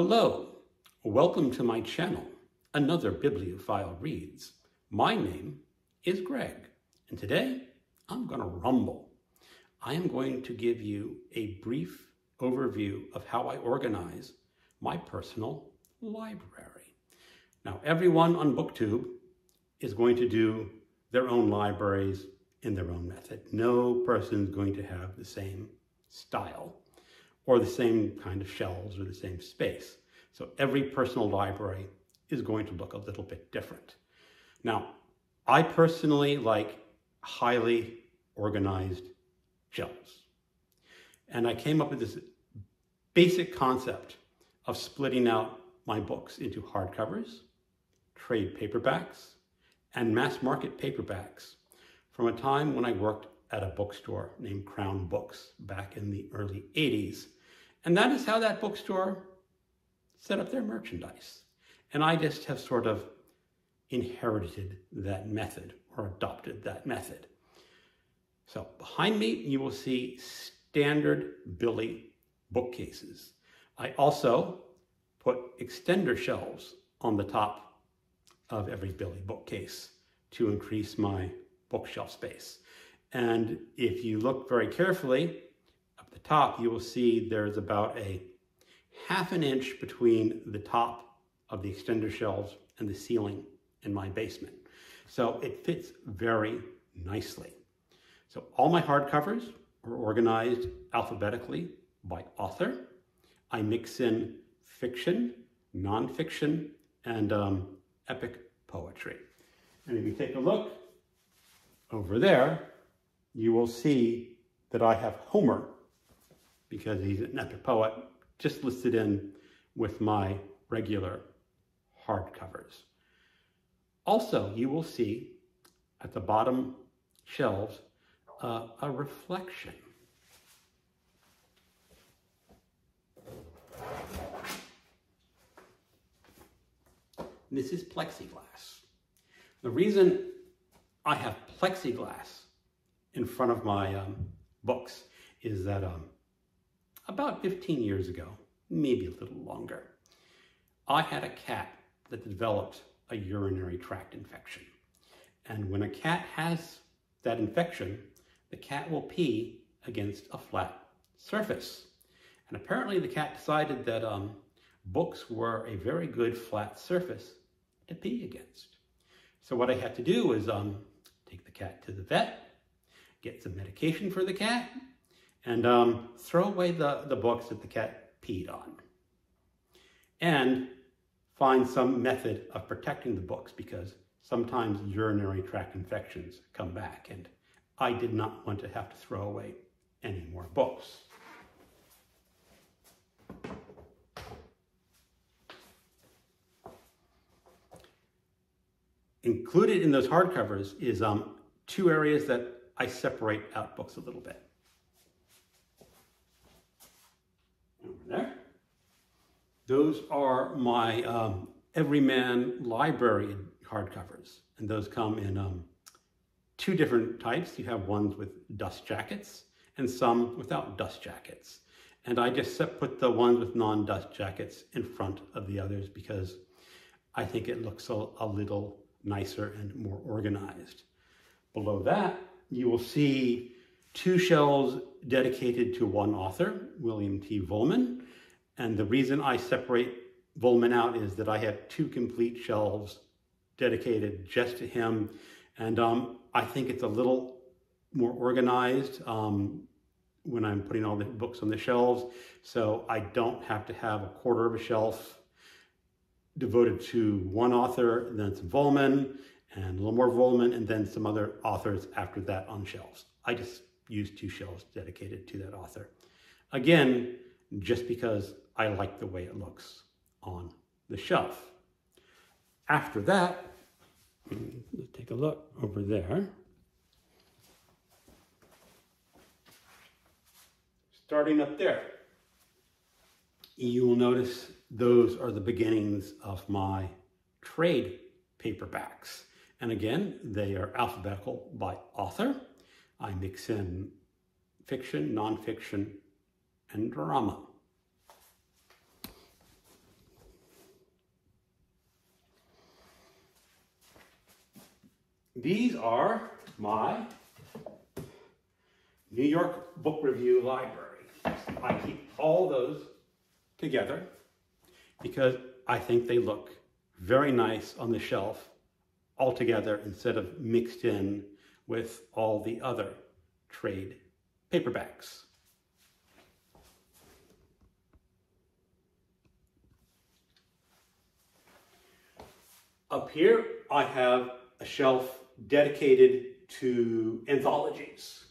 Hello, welcome to my channel, Another Bibliophile Reads. My name is Greg, and today I'm going to rumble. I am going to give you a brief overview of how I organize my personal library. Now, everyone on BookTube is going to do their own libraries in their own method. No person is going to have the same style or the same kind of shelves or the same space. So every personal library is going to look a little bit different. Now, I personally like highly organized shelves. And I came up with this basic concept of splitting out my books into hardcovers, trade paperbacks, and mass market paperbacks from a time when I worked at a bookstore named Crown Books back in the early 80s. And that is how that bookstore set up their merchandise. And I just have sort of inherited that method or adopted that method. So behind me, you will see standard Billy bookcases. I also put extender shelves on the top of every Billy bookcase to increase my bookshelf space. And if you look very carefully, up the top, you will see there's about a ½ an inch between the top of the extender shelves and the ceiling in my basement. So it fits very nicely. So all my hardcovers are organized alphabetically by author. I mix in fiction, nonfiction, and epic poetry. And if you take a look over there, you will see that I have Homer, because he's an epic poet, just listed in with my regular hardcovers. Also, you will see at the bottom shelves a reflection. This is plexiglass. The reason I have plexiglass in front of my books is that about 15 years ago, maybe a little longer, I had a cat that developed a urinary tract infection. And when a cat has that infection, the cat will pee against a flat surface. And apparently the cat decided that books were a very good flat surface to pee against. So what I had to do is take the cat to the vet, get some medication for the cat, and throw away the books that the cat peed on. And find some method of protecting the books, because sometimes urinary tract infections come back, and I did not want to have to throw away any more books. Included in those hardcovers is two areas that I separate out books a little bit. Over there. Those are my Everyman Library hardcovers, and those come in two different types. You have ones with dust jackets and some without dust jackets. And I just put the ones with non-dust jackets in front of the others because I think it looks a little nicer and more organized. Below that, you will see two shelves dedicated to one author, William T. Vollmann. And the reason I separate Vollmann out is that I have two complete shelves dedicated just to him. And I think it's a little more organized when I'm putting all the books on the shelves. So I don't have to have a quarter of a shelf devoted to one author, and then some Vollmann, and a little more Vollmann, and then some other authors after that on shelves. I just use two shelves dedicated to that author. Again, just because I like the way it looks on the shelf. After that, let's take a look over there. Starting up there, you will notice those are the beginnings of my trade paperbacks. And again, they are alphabetical by author. I mix in fiction, nonfiction, and drama. these are my New York Book Review Library. I keep all those together because I think they look very nice on the shelf all together instead of mixed in with all the other trade paperbacks. Up here, I have a shelf dedicated to anthologies.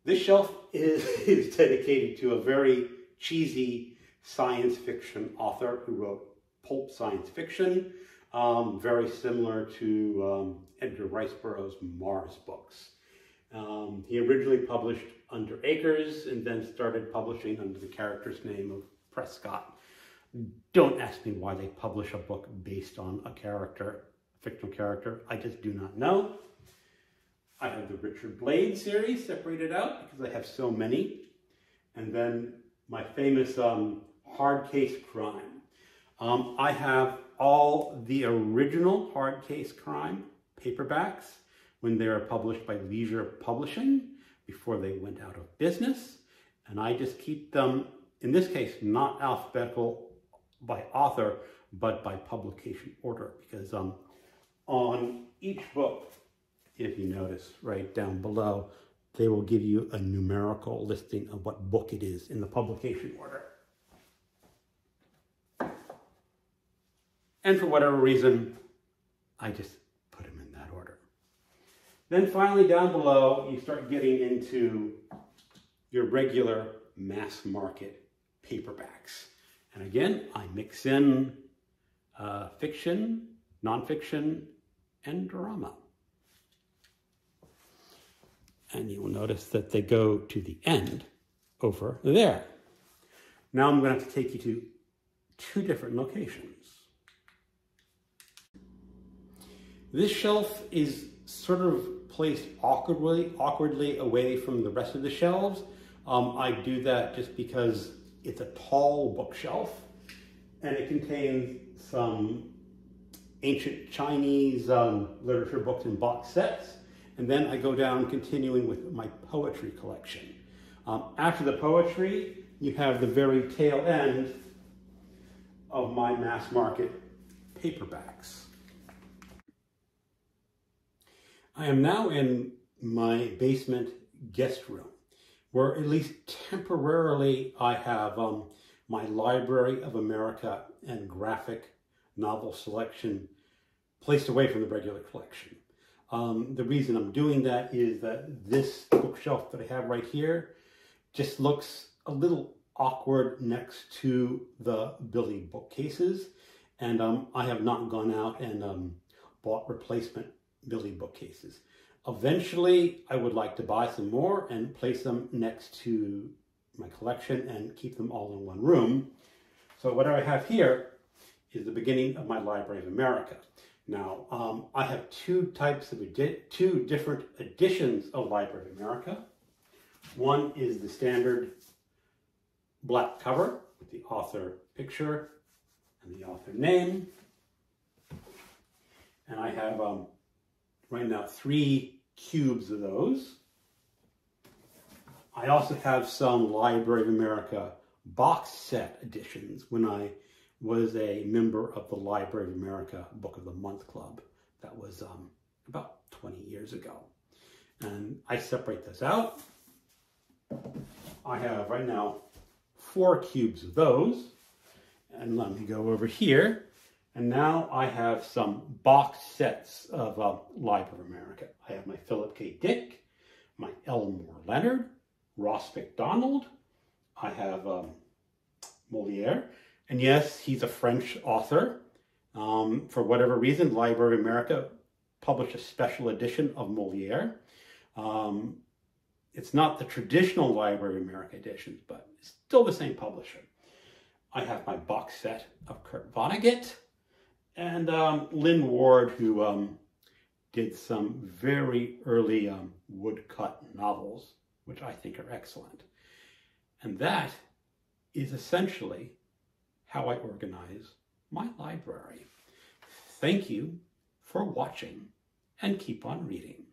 This shelf is dedicated to a very cheesy science fiction author who wrote pulp science fiction, very similar to Edgar Rice Burroughs' Mars books. He originally published under Acres and then started publishing under the character's name of Prescott. Don't ask me why they publish a book based on a character, a fictional character. I just do not know. I have the Richard Blade series separated out because I have so many. And then my famous hard case crime. I have all the original hard case crime paperbacks when they were published by Leisure Publishing before they went out of business. And I just keep them, in this case, not alphabetical by author, but by publication order, because on each book, if you notice right down below, they will give you a numerical listing of what book it is in the publication order. And for whatever reason, I just put them in that order. Then finally down below, you start getting into your regular mass market paperbacks. And again, I mix in fiction, nonfiction, and drama. And you will notice that they go to the end over there. Now I'm going to have to take you to two different locations. This shelf is sort of placed awkwardly away from the rest of the shelves. I do that just because it's a tall bookshelf and it contains some ancient Chinese literature books in box sets. And then I go down continuing with my poetry collection. After the poetry, you have the very tail end of my mass market paperbacks. I am now in my basement guest room, where at least temporarily I have my Library of America and graphic novel selection placed away from the regular collection. The reason I'm doing that is that this bookshelf that I have right here just looks a little awkward next to the Billy bookcases, and I have not gone out and bought replacement Billy bookcases. Eventually, I would like to buy some more and place them next to my collection and keep them all in one room. So what I have here is the beginning of my Library of America. Now, I have two different editions of Library of America. One is the standard black cover with the author picture and the author name. And I have right now 3 cubes of those. I also have some Library of America box set editions when I was a member of the Library of America Book of the Month Club. That was about 20 years ago. And I separate this out. I have right now 4 cubes of those. And let me go over here. And now I have some box sets of Library of America. I have my Philip K. Dick, my Elmore Leonard, Ross MacDonald. I have Molière. And yes, he's a French author. For whatever reason, Library of America published a special edition of Molière. It's not the traditional Library of America editions, but it's still the same publisher. I have my box set of Kurt Vonnegut and Lynn Ward, who did some very early woodcut novels, which I think are excellent. And that is essentially how I organize my library. Thank you for watching, and keep on reading.